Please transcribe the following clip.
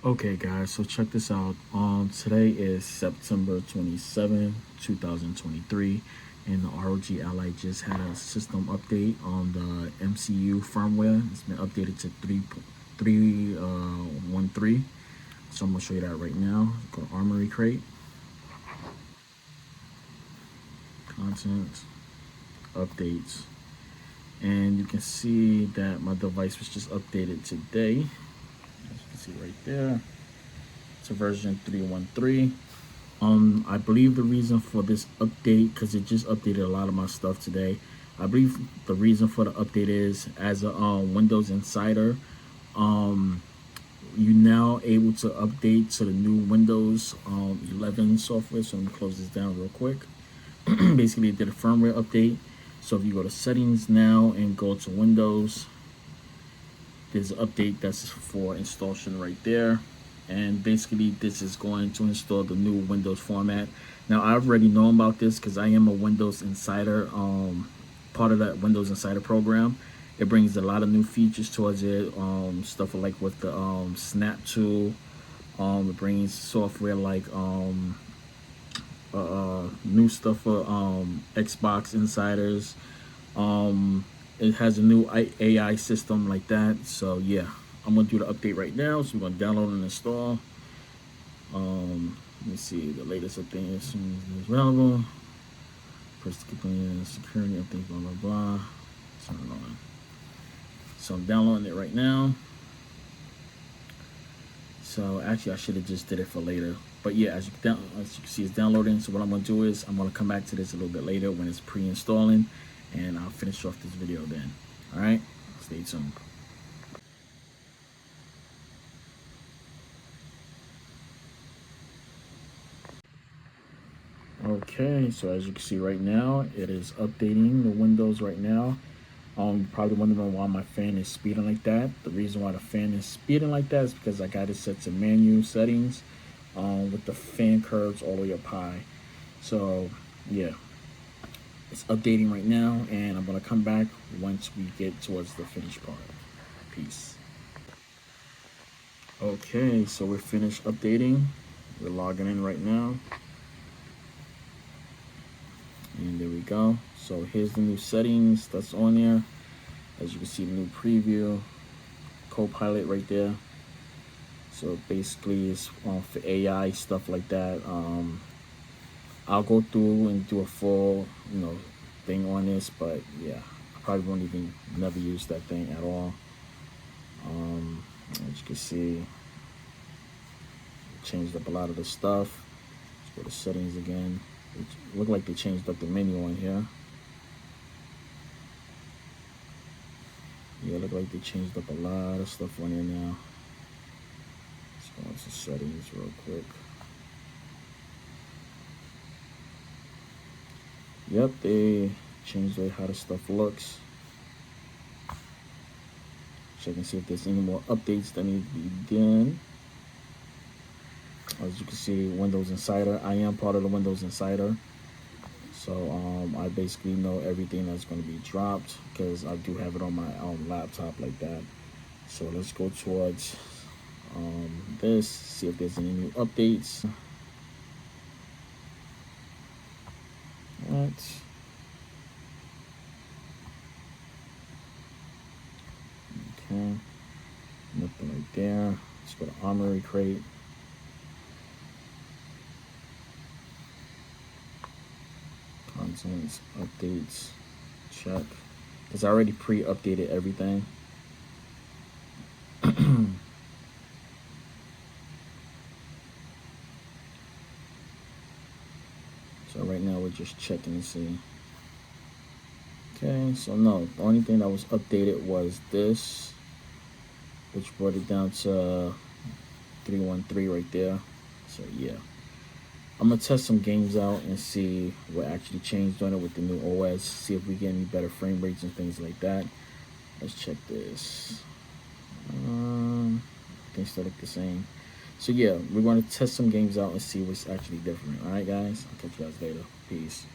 Okay guys, so check this out. Today is September 27, 2023, and the ROG Ally just had a system update on the MCU firmware. It's been updated to 3.13. So I'm gonna show you that right now. Go to Armory Crate, content, updates, and you can see that my device was just updated today. As you can see right there, to version 3.13. I believe the reason for this update, because it just updated a lot of my stuff today, I believe the reason for the update is, as a Windows Insider, you now able to update to the new Windows 11 software. So let me close this down real quick. Basically, it did a firmware update. So if you go to settings now and go to Windows, there's an update that's for installation right there. And basically this is going to install the new Windows format. Now I already know about this because I am a Windows Insider, part of that Windows Insider program. It brings a lot of new features towards it, stuff like with the snap tool. It brings software like new stuff for Xbox Insiders. It has a new AI system like that. So yeah, I'm gonna do the update right now. So we're gonna download and install. Let me see the latest update as soon as it's available. Press the security update, blah blah blah. Turn it on. So I'm downloading it right now. So actually I should have just did it for later. But yeah, as you can see, it's downloading. So what I'm gonna do is I'm gonna come back to this a little bit later when it's pre-installing, and I'll finish off this video then. All right, stay tuned. Okay, so as you can see right now, it is updating the Windows right now. You're probably wondering why my fan is speeding like that. The reason why the fan is speeding like that is because I got it set to manual settings, with the fan curves all the way up high. So yeah, it's updating right now, and I'm gonna come back once we get towards the finished part. Peace. Okay, so we're finished updating. We're logging in right now. And there we go. So here's the new settings that's on there. As you can see, the new preview, Copilot right there. So basically it's for AI, stuff like that. I'll go through and do a full, thing on this, but yeah, I probably won't even never use that thing at all. As you can see, changed up a lot of the stuff. Let's go to settings again. It looked like they changed up the menu on here. Yeah, look like they changed up a lot of stuff on here now. Let's go into settings real quick. Yep, they changed the way how the stuff looks. Check and see if there's any more updates that need to be done. As you can see, Windows Insider. I am part of the Windows Insider. So I basically know everything that's going to be dropped because I do have it on my laptop like that. So let's go towards this, see if there's any new updates. What? Okay, nothing right there. Let's go to Armory Crate. Contents, updates, check. Because I already pre-updated everything. So right now we're just checking to see. Okay, so no, the only thing that was updated was this, which brought it down to 3.13 right there. So yeah, I'm gonna test some games out and see what actually changed on it with the new OS, see if we get any better frame rates and things like that. Let's check this. Things still look the same. So yeah, we're going to test some games out and see what's actually different. All right, guys, I'll catch you guys later. Peace.